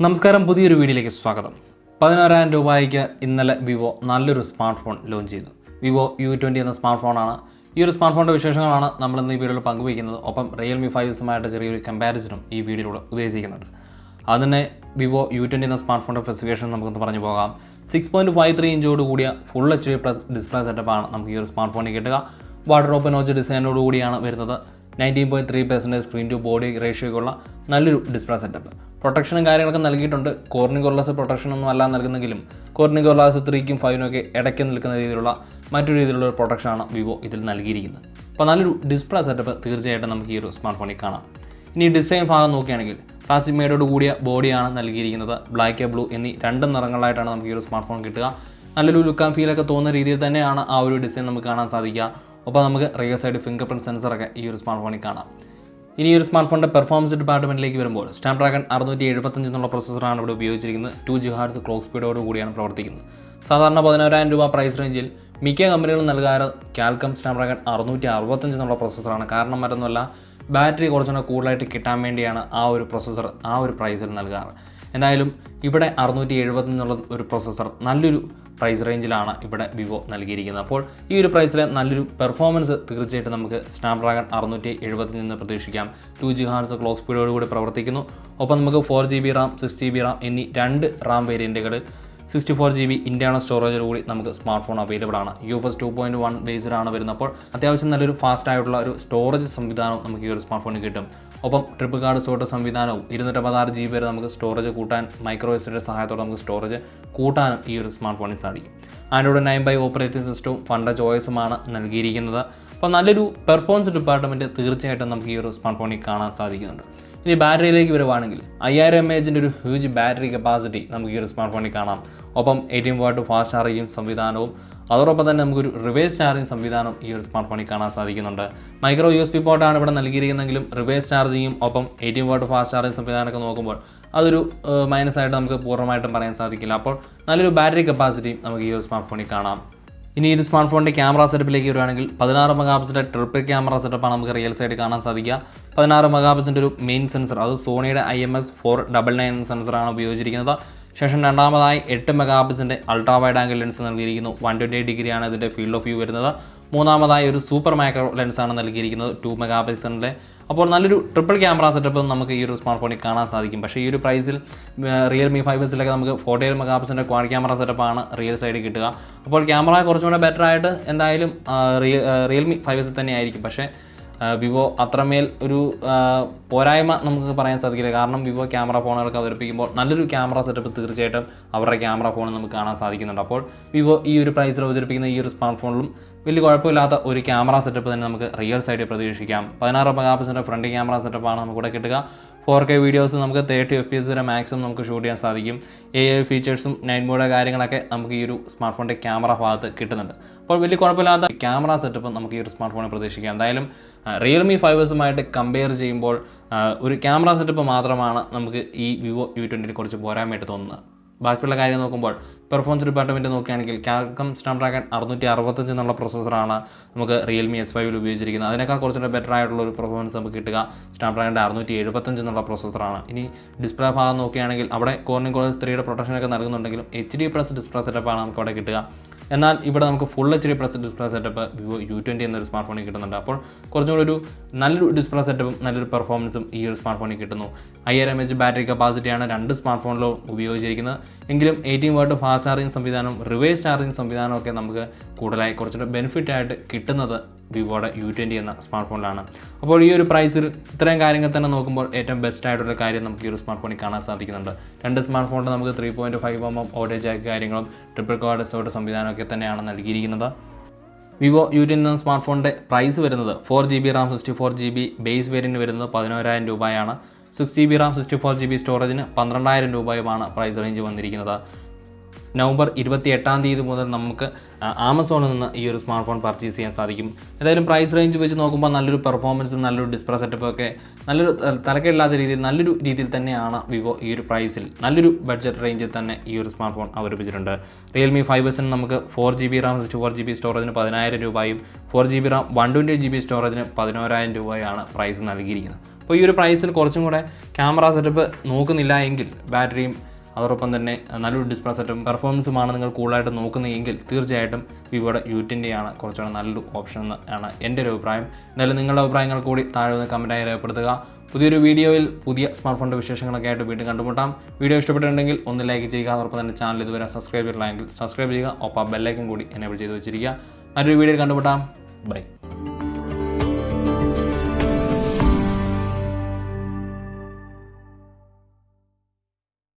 നമസ്കാരം, പുതിയൊരു വീഡിയോയിലേക്ക് സ്വാഗതം. 11,000 രൂപയ്ക്ക് ഇന്നലെ വിവോ നല്ലൊരു സ്മാർട്ട് ഫോൺ ലോഞ്ച് ചെയ്തു. വിവോ U20 എന്ന സ്മാർട്ട് ഫോണാണ്. ഈ ഒരു സ്മാർട്ട് ഫോണിൻ്റെ വിശേഷങ്ങളാണ് നമ്മൾ ഇന്ന് ഈ വീഡിയോയിൽ പങ്കുവയ്ക്കുന്നത്. ഒപ്പം Realme 5 ചെറിയൊരു കമ്പാരിസണും ഈ വീഡിയോയിലൂടെ ഉദ്ദേശിക്കുന്നുണ്ട്. അതിന് വിവോ U20 എന്ന സ്മാർട്ട് ഫോണിൻ്റെ സ്പെസിഫിക്കേഷൻ നമുക്കൊന്ന് പറഞ്ഞു പോകാം. 6.53 ഇഞ്ചോട് കൂടിയ ഫുൾ HD പ്ലസ് ഡിസ്പ്ലേ സെറ്റപ്പാണ് നമുക്ക് ഈ ഒരു സ്മാർട്ട് ഫോണിൽ കിട്ടുക. വാട്ടർ നോച്ച് ഡിസൈനോട് കൂടിയാണ് വരുന്നത്. 19.3% സ്ക്രീൻ ടു ബോഡി റേഷ്യോയ്ക്കുള്ള നല്ലൊരു ഡിസ്പ്ലേ സെറ്റപ്പ്. പ്രൊട്ടക്ഷനും കാര്യങ്ങളൊക്കെ നൽകിയിട്ടുണ്ട്. കോർണിംഗ് ഗൊറില്ലാസ് പ്രൊട്ടക്ഷനൊന്നും അല്ല നൽകുന്നെങ്കിലും കോർണിംഗ് ഗൊറില്ലാസ് 3ക്കും 5നും ഒക്കെ ഇടയ്ക്ക് നിൽക്കുന്ന രീതിയിലുള്ള മറ്റൊരു രീതിയിലുള്ള ഒരു പ്രൊട്ടക്ഷനാണ് വിവോ ഇതിൽ നൽകിയിരിക്കുന്നത്. അപ്പോൾ നല്ലൊരു ഡിസ്പ്ലേ സെറ്റപ്പ് തീർച്ചയായിട്ടും നമുക്ക് ഈ ഒരു സ്മാർട്ട് ഫോണിൽ കാണാം. ഇനി ഡിസൈൻ ഭാഗം നോക്കുകയാണെങ്കിൽ പ്ലാസ്റ്റിക് മേഡോട് കൂടിയ ബോഡിയാണ് നൽകിയിരിക്കുന്നത്. ബ്ലാക്ക് ബ്ലൂ എന്നീ രണ്ട് നിറങ്ങളായിട്ടാണ് നമുക്ക് ഈ ഒരു സ്മാർട്ട് ഫോൺ കിട്ടുക. നല്ലൊരു ലുക്ക് ആൻഡ് ഫീലൊക്കെ തോന്നുന്ന രീതിയിൽ തന്നെയാണ് ആ ഒരു ഡിസൈൻ നമുക്ക് കാണാൻ സാധിക്കുക. ഒപ്പം നമുക്ക് റിയർ സൈഡ് ഫിംഗർ പ്രിൻറ്റ് സെൻസറൊക്കെ ഈ ഒരു സ്മാർട്ട് ഫോണിൽ കാണാം. ഇനി ഒരു സ്മാർട്ട് ഫോണിൻ്റെ പെർഫോമൻസ് ഡിപ്പാർട്ട്മെൻറ്റിലേക്ക് വരുമ്പോൾ സ്നാപ്ഡ്രാഗൺ 675 എന്നുള്ള പ്രൊസസ്സറാണ് ഇവിടെ ഉപയോഗിച്ചിരിക്കുന്നത്. 2 GHz ക്ലോക്ക് സ്പീഡോട് കൂടിയാണ് പ്രവർത്തിക്കുന്നത്. സാധാരണ 11,000 രൂപ പ്രൈസ് റേഞ്ചിൽ മിക്ക കമ്പനികളും നൽകാറ് ക്യാൽക്കം സ്നാപ്ഡ്രാഗൺ 665 എന്നുള്ള പ്രൊസസ്സറാണ്. കാരണം മറ്റൊന്നുമല്ല, ബാറ്ററി കുറച്ചുകൂടെ കൂടുതലായിട്ട് കിട്ടാൻ വേണ്ടിയാണ് ആ ഒരു പ്രൊസസ്സർ ആ ഒരു പ്രൈസിൽ നൽകാറ്. എന്തായാലും ഇവിടെ 675 എന്നുള്ള ഒരു പ്രൊസസ്സർ നല്ലൊരു പ്രൈസ് റേഞ്ചിലാണ് ഇവിടെ വിവോ നൽകിയിരിക്കുന്നത്. അപ്പോൾ ഈ ഒരു പ്രൈസിലെ നല്ലൊരു പെർഫോമൻസ് തീർച്ചയായിട്ടും നമുക്ക് സ്നാപ്ഡ്രാഗൺ 675 നിന്ന് പ്രതീക്ഷിക്കാം. 2 GHz ക്ലോക്ക് സ്പീഡോടുകൂടി പ്രവർത്തിക്കുന്നു. ഒപ്പം നമുക്ക് 4GB റാം 6GB റാം എന്നീ 2 റാം വേരിയൻറ്റുകളിൽ 64GB ഇൻറ്റേർണൽ സ്റ്റോറേജോടുകൂടി നമുക്ക് സ്മാർട്ട് ഫോൺ അവൈലബിൾ ആണ്. UFS 2.1 ബേസിലാണ് വരുന്നത്. അപ്പോൾ അത്യാവശ്യം നല്ലൊരു ഫാസ്റ്റ് ആയിട്ടുള്ള ഒരു സ്റ്റോറേജ് സംവിധാനം നമുക്ക് ഈ ഒരു സ്മാർട്ട് ഫോണിൽ കിട്ടും. ഒപ്പം ട്രിപ്പിൾ കാർഡ് സോർട്ട് സംവിധാനവും 256GB വരെ നമുക്ക് സ്റ്റോറേജ് കൂട്ടാൻ മൈക്രോ എസ്ഡിയുടെ സഹായത്തോടെ നമുക്ക് സ്റ്റോറേജ് കൂട്ടാനും ഈ ഒരു സ്മാർട്ട് ഫോണിൽ സാധിക്കും. ആൻഡ്രോയിഡ് 9 ഓപ്പറേറ്റിംഗ് സിസ്റ്റവും ഫണ്ട് ചോയ്സുമാണ് നൽകിയിരിക്കുന്നത്. അപ്പോൾ നല്ലൊരു പെർഫോമൻസ് ഡിപ്പാർട്ട്മെൻറ്റ് തീർച്ചയായിട്ടും നമുക്ക് ഈ ഒരു സ്മാർട്ട് ഫോണിൽ കാണാൻ സാധിക്കുന്നുണ്ട്. ഇനി ബാറ്ററിയിലേക്ക് വരുവാണെങ്കിൽ 5000 mAh ഒരു ഹ്യൂജ് ബാറ്ററി കപ്പാസിറ്റി നമുക്ക് ഈ ഒരു സ്മാർട്ട് ഫോണിൽ കാണാം. ഒപ്പം 18 വാട്ട് ഫാസ്റ്റ് ചാർജിങ് സംവിധാനവും അതോടൊപ്പം തന്നെ നമുക്കൊരു റിവേഴ്സ് ചാർജിങ് സംവിധാനം ഈ ഒരു സ്മാർട്ട് ഫോണിൽ കാണാൻ സാധിക്കുന്നുണ്ട്. മൈക്രോ USB പോർട്ടാണ് ഇവിടെ നൽകിയിരിക്കുന്നതെങ്കിലും റിവേഴ്സ് ചാർജിങ്ങും ഒപ്പം 18 വാട്ട് ഫാസ്റ്റ് ചാർജിങ് സംവിധാനമൊക്കെ നോക്കുമ്പോൾ അതൊരു മൈനസായിട്ട് നമുക്ക് പൂർണ്ണമായിട്ടും പറയാൻ സാധിക്കില്ല. അപ്പോൾ നല്ലൊരു ബാറ്ററി കപ്പാസിറ്റിയും നമുക്ക് ഈ ഒരു സ്മാർട്ട് ഫോണിൽ കാണാം. ഇനി ഈ സ്മാർട്ട് ഫോണിൻ്റെ ക്യാമറ സെറ്റപ്പിലേക്ക് വരുവാണെങ്കിൽ 16 മെഗാപിക്സലിൻ്റെ ട്രിപ്പിൾ ക്യാമറ സെറ്റപ്പാണ് നമുക്ക് റിയൽ സൈഡ് കാണാൻ സാധിക്കുക. 16 മെഗാപിക്സലിൻ്റെ ഒരു മെയിൻ സെൻസർ, അത് സോണിയുടെ IMX499 സെൻസറാണ് ഉപയോഗിച്ചിരിക്കുന്നത്. ശേഷം രണ്ടാമതായി 8 മെഗാപിക്സലിൻ്റെ അൾട്രാ വൈഡ് ആംഗിൾ ലെൻസ് നൽകിയിരിക്കുന്നു. 128 ഡിഗ്രിയാണ് ഇതിൻ്റെ ഫീൽഡ് ഓഫ് വ്യൂ വരുന്നത്. മൂന്നാമതായി ഒരു സൂപ്പർ മൈക്രോ ലെൻസാണ് നൽകിയിരിക്കുന്നത് 2 മെഗാപിക്സലിൻ്റെ. അപ്പോൾ നല്ലൊരു ട്രിപ്പിൾ ക്യാമറ സെറ്റപ്പ് നമുക്ക് ഈ ഒരു സ്മാർട്ട് ഫോണിൽ കാണാൻ സാധിക്കും. പക്ഷേ ഈ ഒരു പ്രൈസിൽ Realme 5 നമുക്ക് 48 മെഗാപിക്സലിൻ്റെ ക്വാഡ് ക്യാമറ സെറ്റപ്പാണ് റിയൽ സൈഡിൽ കിട്ടുക. അപ്പോൾ ക്യാമറ കുറച്ചുകൂടെ ബെറ്റർ ആയിട്ട് എന്തായാലും Realme 5 തന്നെ ആയിരിക്കും. പക്ഷേ വിവോ അത്രമേൽ ഒരു പോരായ്മ നമുക്ക് പറയാൻ സാധിക്കില്ല. കാരണം വിവോ ക്യാമറ ഫോണുകളൊക്കെ അവതരിപ്പിക്കുമ്പോൾ നല്ലൊരു ക്യാമറ സെറ്റപ്പ് തീർച്ചയായിട്ടും അവരുടെ ക്യാമറ ഫോണിൽ നമുക്ക് കാണാൻ സാധിക്കുന്നുണ്ട്. അപ്പോൾ വിവോ ഈ ഒരു പ്രൈസിൽ അവതരിപ്പിക്കുന്ന ഈ ഒരു സ്മാർട്ട് ഫോണിലും വലിയ കുഴപ്പമില്ലാത്ത ഒരു ക്യാമറ സെറ്റപ്പ് തന്നെ നമുക്ക് റിയൽ സൈഡിൽ പ്രതീക്ഷിക്കാം. 16 മെഗാപിക്സലിൻ്റെ ഫ്രണ്ട് ക്യാമറ സെറ്റപ്പാണ് നമുക്കിവിടെ കിട്ടുക. 4K വീഡിയോസ് നമുക്ക് 30 FPS വരെ മാക്സിമം നമുക്ക് ഷൂട്ട് ചെയ്യാൻ സാധിക്കും. AI ഫീച്ചേഴ്സും നൈറ്റ് മോഡ് കാര്യങ്ങളൊക്കെ നമുക്ക് ഈ ഒരു സ്മാർട്ട് ഫോണിൻ്റെ ക്യാമറ ഭാഗത്ത് കിട്ടുന്നുണ്ട്. അപ്പോൾ വലിയ കുഴപ്പമില്ലാത്ത ക്യാമറ സെറ്റപ്പ് നമുക്ക് ഈ ഒരു സ്മാർട്ട് ഫോണിൽ പ്രതീക്ഷിക്കാം. എന്തായാലും Realme 5 കമ്പയർ ചെയ്യുമ്പോൾ ഒരു ക്യാമറ സെറ്റപ്പ് മാത്രമാണ് നമുക്ക് ഈ വിവോ U20 കുറച്ച് പോരായ്മയായിട്ട് തോന്നുന്നത്. ബാക്കിയുള്ള കാര്യം നോക്കുമ്പോൾ പെർഫോമൻസ് ഡിപ്പാർട്ട്മെൻറ്റ് നോക്കുകയാണെങ്കിൽ ക്യാൽക്കം സ്നാപ്ഡ്രാഗൺ 665 എന്നുള്ള പ്രൊസസ്സറാണ് നമുക്ക് Realme S5 ഉപയോഗിച്ചിരിക്കുന്നത്. അതിനേക്കാൾ കുറച്ചുകൂടെ ബെറ്റർ ആയിട്ടുള്ള ഒരു പെർഫോമൻസ് നമുക്ക് കിട്ടുക സ്നാപ്ഡ്രാഗണിൻ്റെ 675 എന്നുള്ള പ്രൊസസ്സറാണ്. ഇനി ഡിസ്പ്ലേ ഭാഗം നോക്കുകയാണെങ്കിൽ അവിടെ കോർണിംഗ് ഗൊറില്ലാസ് 3യുടെ പ്രൊട്ടക്ഷനൊക്കെ നൽകുന്നുണ്ടെങ്കിലും HD+ ഡിസ്പ്ലേ സെറ്റപ്പാണ് നമുക്ക് അവിടെ കിട്ടുക. എന്നാൽ ഇവിടെ നമുക്ക് full HD+ display setup Vivo U20 എന്നൊരു സ്മാർട്ട് ഫോണിൽ കിട്ടുന്നുണ്ട്. അപ്പോൾ കുറച്ചും കൂടി ഒരു നല്ലൊരു ഡിസ്പ്ലേ സെറ്റപ്പും നല്ലൊരു പെർഫോമൻസും ഈ ഒരു സ്മാർട്ട് ഫോണിൽ കിട്ടുന്നു. 5000 mAh ബാറ്ററി കപ്പാസിറ്റിയാണ് 2 സ്മാർട്ട് ഫോണിലും ഉപയോഗിച്ചിരിക്കുന്നത്. എങ്കിലും 18 വാട്ട് ഫാസ്റ്റ് ചാർജിങ് സംവിധാനം റിവേഴ്സ് ചാർജിങ് സംവിധാനമൊക്കെ നമുക്ക് കൂടുതലായി കുറച്ചുകൂടെ ബെനിഫിറ്റ് ആയിട്ട് കിട്ടുന്നത് വിവോയുടെ U20 എന്ന സ്മാർട്ട് ഫോണിലാണ്. അപ്പോൾ ഈ ഒരു പ്രൈസിൽ ഇത്രയും കാര്യങ്ങൾ തന്നെ നോക്കുമ്പോൾ ഏറ്റവും ബെസ്റ്റ് ആയിട്ടുള്ള കാര്യം നമുക്ക് ഈ ഒരു സ്മാർട്ട് ഫോണിൽ കാണാൻ സാധിക്കുന്നുണ്ട്. 2 സ്മാർട്ട് ഫോണിൽ നമുക്ക് 3.5mm ഓഡിയോ ജാക്ക് കാര്യങ്ങളും ട്രിപ്പിൾ കാർഡ് സോർട്ട് സംവിധാനമൊക്കെ തന്നെയാണ് നൽകിയിരിക്കുന്നത്. വിവോ U20 എന്ന സ്മാർട്ട് ഫോണിൻ്റെ പ്രൈസ് വരുന്നത് 4GB Ram 64GB base variant വരുന്നത് 11,000 രൂപയാണ്. 6GB റാം 64GB സ്റ്റോറേജിന് 12,000 രൂപയുമാണ് പ്രൈസ് റേഞ്ച് വന്നിരിക്കുന്നത്. നവംബർ 28 മുതൽ നമുക്ക് ആമസോണിൽ നിന്ന് ഈ ഒരു സ്മാർട്ട് ഫോൺ പർച്ചേസ് ചെയ്യാൻ സാധിക്കും. ഏതായാലും പ്രൈസ് റേഞ്ച് വെച്ച് നോക്കുമ്പോൾ നല്ലൊരു പെർഫോമൻസും നല്ലൊരു ഡിസ്പ്ലേ സെറ്റപ്പൊക്കെ നല്ലൊരു തലക്കേടില്ലാത്ത രീതിയിൽ നല്ലൊരു രീതിയിൽ തന്നെയാണ് വിവോ ഈ ഒരു പ്രൈസിൽ നല്ലൊരു ബഡ്ജറ്റ് റേഞ്ചിൽ തന്നെ ഈ ഒരു സ്മാർട്ട് ഫോൺ അവതരിപ്പിച്ചിട്ടുണ്ട്. Realme 5 നമുക്ക് 4GB റാം 64GB സ്റ്റോറേജിന് 10,000 രൂപയും 4GB റാം 128GB സ്റ്റോറേജിന് 11,000 രൂപയാണ് പ്രൈസ് നൽകിയിരിക്കുന്നത്. അപ്പോൾ ഈ ഒരു പ്രൈസിൽ കുറച്ചും കൂടെ ക്യാമറ സെറ്റപ്പ് നോക്കുന്നില്ല എങ്കിൽ ബാറ്ററിയും അതോടൊപ്പം തന്നെ നല്ലൊരു ഡിസ്പ്ലേ സെറ്റും പെർഫോമൻസുമാണ് നിങ്ങൾ കൂടുതലായിട്ട് നോക്കുന്നതെങ്കിൽ തീർച്ചയായിട്ടും വിവോയുടെ U20 ആണ് കുറച്ചുകൂടെ നല്ലൊരു ഓപ്ഷൻ എന്നാണ് എൻ്റെ ഒരു അഭിപ്രായം. എന്തായാലും നിങ്ങളുടെ അഭിപ്രായങ്ങൾ കൂടി താഴെ നിന്ന് കമൻറ്റായി രേഖപ്പെടുത്തുക. പുതിയൊരു വീഡിയോയിൽ പുതിയ സ്മാർട്ട് ഫോണിൻ്റെ വിശേഷങ്ങളൊക്കെ ആയിട്ട് വീണ്ടും കണ്ടുമുട്ടാം. വീഡിയോ ഇഷ്ടപ്പെട്ടിട്ടുണ്ടെങ്കിൽ ഒന്ന് ലൈക്ക് ചെയ്യുക. അതോടൊപ്പം തന്നെ ചാനൽ ഇതുവരെ സബ്സ്ക്രൈബ് ചെയ്തിട്ടില്ലെങ്കിൽ സബ്സ്ക്രൈബ് ചെയ്യുക. ഒപ്പം ബെല്ലൈക്കൻ കൂടി എനേബിൾ ചെയ്ത് വെച്ചിരിക്കുക. മറ്റൊരു വീഡിയോയിൽ കണ്ടുമുട്ടാം. ബൈ.